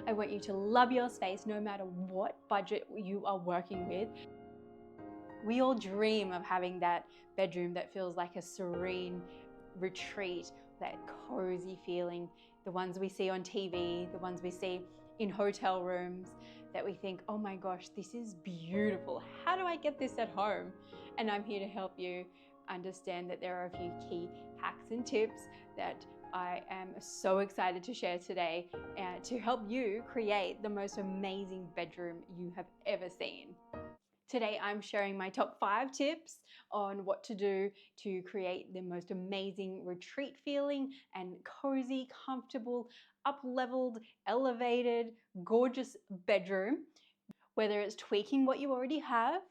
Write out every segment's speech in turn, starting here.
I want you to love your space no matter what budget you are working with. We all dream of having that bedroom that feels like a serene retreat, that cozy feeling, the ones we see on TV, the ones we see in hotel rooms, that we think, oh my gosh, this is beautiful. How do I get this at home? And I'm here to help you understand that there are a few key hacks and tips that I am so excited to share today to help you create the most amazing bedroom you have ever seen. Today, I'm sharing my top 5 tips on what to do to create the most amazing retreat feeling and cozy, comfortable, up-leveled, elevated, gorgeous bedroom. Whether it's tweaking what you already have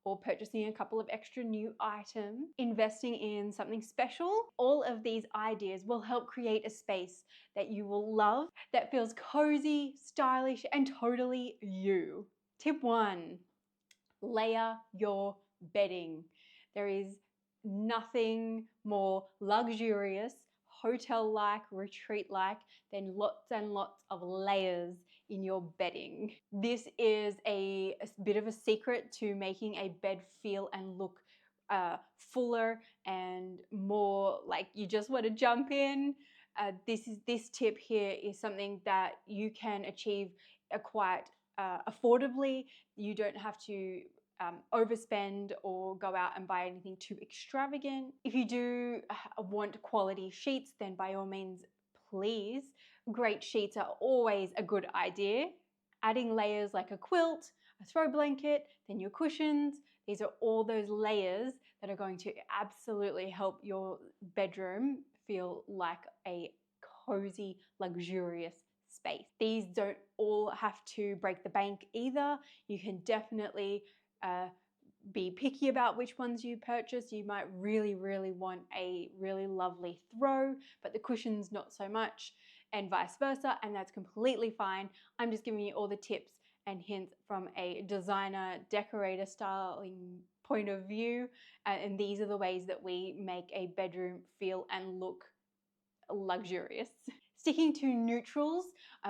or purchasing a couple of extra new items, investing in something special, all of these ideas will help create a space that you will love, that feels cozy, stylish, and totally you. Tip 1. Layer your bedding. There is nothing more luxurious, hotel-like, retreat-like than lots and lots of layers in your bedding. This is a bit of a secret to making a bed feel and look fuller and more like you just want to jump in. This tip here is something that you can achieve quite affordably. You don't have to overspend or go out and buy anything too extravagant. If you do want quality sheets, then by all means, please. Great sheets are always a good idea. Adding layers like a quilt, a throw blanket, then your cushions. These are all those layers that are going to absolutely help your bedroom feel like a cozy, luxurious space. These don't all have to break the bank either. You can definitely be picky about which ones you purchase. You might really want a really lovely throw, but the cushions not so much, and vice versa, and that's completely fine. I'm just giving you all the tips and hints from a designer, decorator styling point of view, and these are the ways that we make a bedroom feel and look luxurious. Sticking to neutrals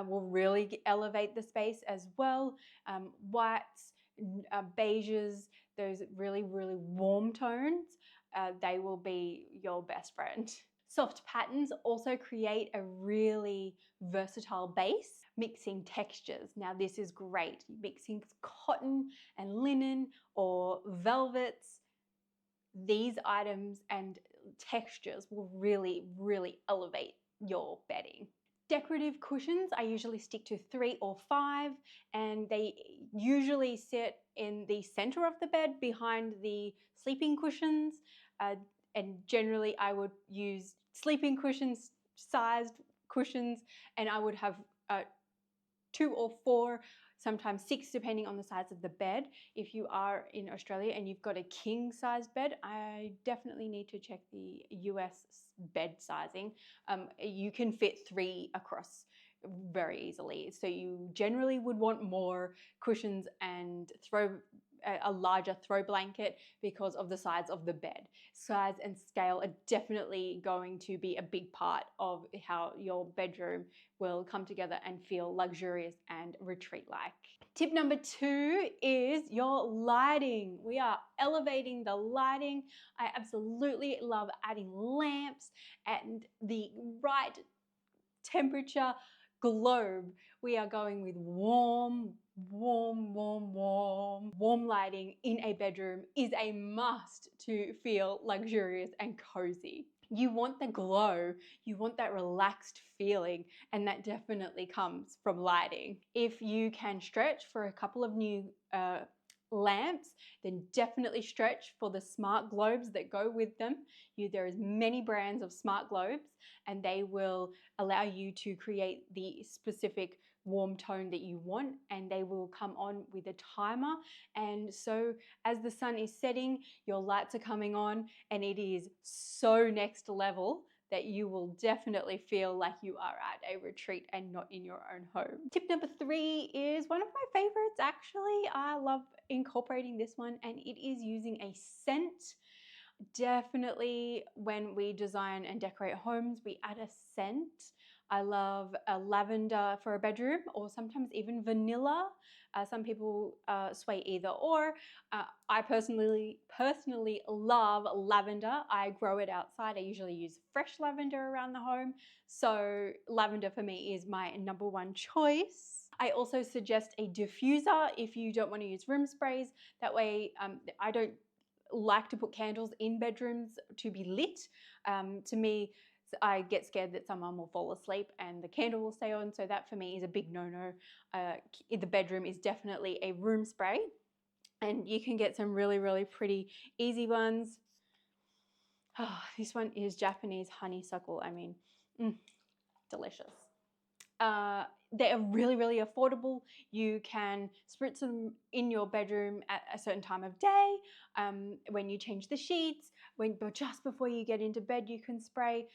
will really elevate the space as well. Whites, beiges, those really warm tones, they will be your best friend. Soft patterns also create a really versatile base. Mixing textures. Now this is great. Mixing cotton and linen or velvets. These items and textures will really elevate your bedding. Decorative cushions, I usually stick to 3 or 5, and they usually sit in the center of the bed behind the sleeping cushions, and generally I would use sleeping cushions, sized cushions, and I would have 2 or 4, sometimes 6 depending on the size of the bed. If you are in Australia and you've got a king size bed, I definitely need to check the US bed sizing. You can fit 3 across very easily. So you generally would want more cushions and a larger throw blanket because of the size of the bed. Size and scale are definitely going to be a big part of how your bedroom will come together and feel luxurious and retreat-like. Tip number 2 is your lighting. We are elevating the lighting. I absolutely love adding lamps and the right temperature globe. We are going with warm lighting in a bedroom is a must to feel luxurious and cozy. You want the glow, you want that relaxed feeling, and that definitely comes from lighting. If you can stretch for a couple of new lamps, then definitely stretch for the smart globes that go with them. There is many brands of smart globes, and they will allow you to create the specific warm tone that you want, and they will come on with a timer. And so as the sun is setting, your lights are coming on, and it is so next level that you will definitely feel like you are at a retreat and not in your own home. Tip number 3 is one of my favorites actually. I love incorporating this one, and it is using a scent. Definitely when we design and decorate homes, we add a scent. I love a lavender for a bedroom, or sometimes even vanilla. Some people sway either or. I personally love lavender. I grow it outside. I usually use fresh lavender around the home. So lavender for me is my number one choice. I also suggest a diffuser if you don't want to use room sprays. That way, I don't like to put candles in bedrooms to be lit. To me, I get scared that someone will fall asleep and the candle will stay on. So that for me is a big no-no. In the bedroom is definitely a room spray. And you can get some really, really pretty, easy ones. Oh, this one is Japanese honeysuckle. I mean, delicious. They are really, really affordable. You can spritz them in your bedroom at a certain time of day. When you change the sheets, just before you get into bed, you can spray,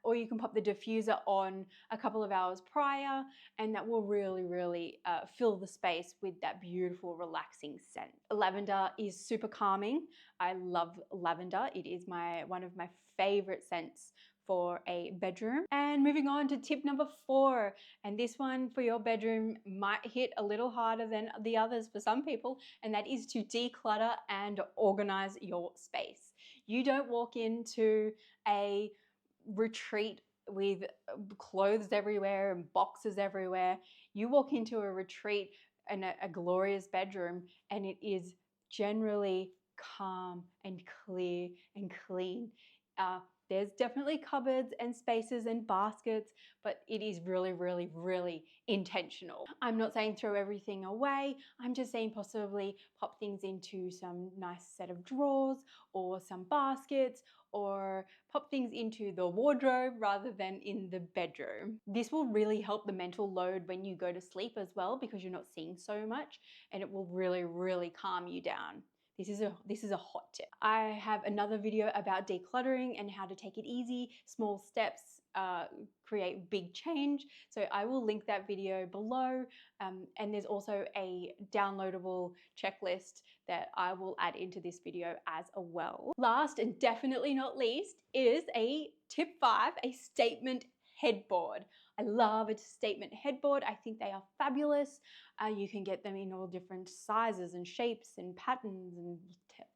or you can pop the diffuser on a couple of hours prior, and that will really, really fill the space with that beautiful, relaxing scent. Lavender is super calming. I love lavender. It is one of my favorite scents for a bedroom. And moving on to tip number 4, and this one for your bedroom might hit a little harder than the others for some people, and that is to declutter and organize your space. You don't walk into a retreat with clothes everywhere and boxes everywhere. You walk into a retreat and a glorious bedroom, and it is generally calm and clear and clean. There's definitely cupboards and spaces and baskets, but it is really, really, really intentional. I'm not saying throw everything away. I'm just saying possibly pop things into some nice set of drawers or some baskets, or pop things into the wardrobe rather than in the bedroom. This will really help the mental load when you go to sleep as well, because you're not seeing so much, and it will really, really calm you down. This is a hot tip. I have another video about decluttering and how to take it easy. Small steps create big change. So I will link that video below. And there's also a downloadable checklist that I will add into this video as well. Last and definitely not least is a tip 5, a statement headboard. I love a statement headboard. I think they are fabulous. You can get them in all different sizes and shapes and patterns and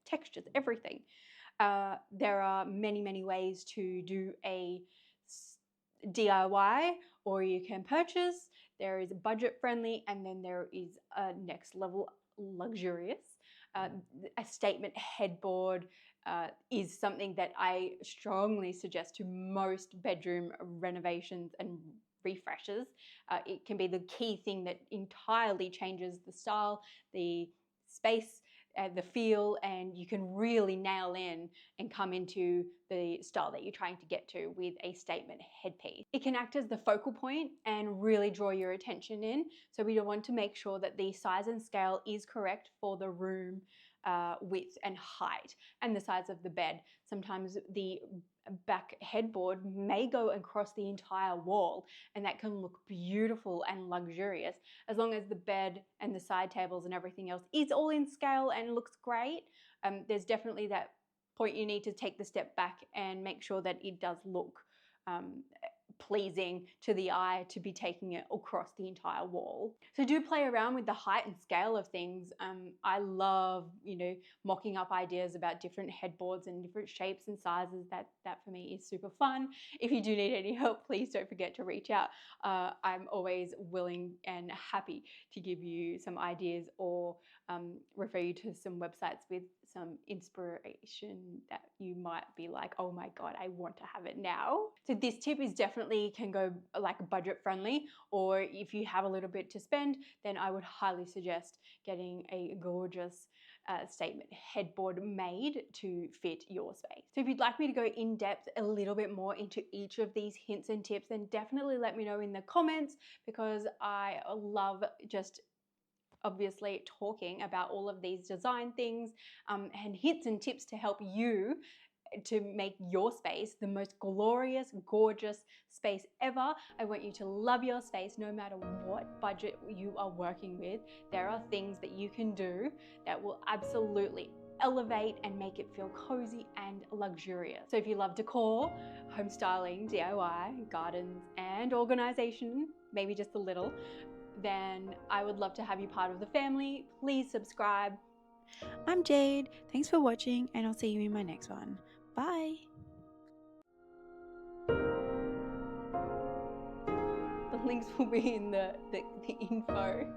textures, everything. There are many, many ways to do a DIY, or you can purchase. There is budget friendly, and then there is a next level luxurious. A statement headboard is something that I strongly suggest to most bedroom renovations and refreshes. It can be the key thing that entirely changes the style, the space, the feel, and you can really nail in and come into the style that you're trying to get to with a statement headpiece. It can act as the focal point and really draw your attention in. So we want to make sure that the size and scale is correct for the room width and height, and the size of the bed. Sometimes the back headboard may go across the entire wall, and that can look beautiful and luxurious as long as the bed and the side tables and everything else is all in scale and looks great. There's definitely that point you need to take the step back and make sure that it does look pleasing to the eye to be taking it across the entire wall. So do play around with the height and scale of things. I love, mocking up ideas about different headboards and different shapes and sizes. That for me is super fun. If you do need any help, please don't forget to reach out. I'm always willing and happy to give you some ideas, or refer you to some websites with some inspiration that you might be like, oh my God, I want to have it now. So this tip is definitely can go like budget friendly, or if you have a little bit to spend, then I would highly suggest getting a gorgeous statement headboard made to fit your space. So if you'd like me to go in depth a little bit more into each of these hints and tips, then definitely let me know in the comments, because I love just obviously talking about all of these design things and hints and tips to help you to make your space the most glorious, gorgeous space ever. I want you to love your space no matter what budget you are working with. There are things that you can do that will absolutely elevate and make it feel cozy and luxurious. So if you love decor, home styling, DIY, gardens, and organization, maybe just a little, then I would love to have you part of the family. Please subscribe. I'm Jade. Thanks for watching, and I'll see you in my next one. Bye. The links will be in the info.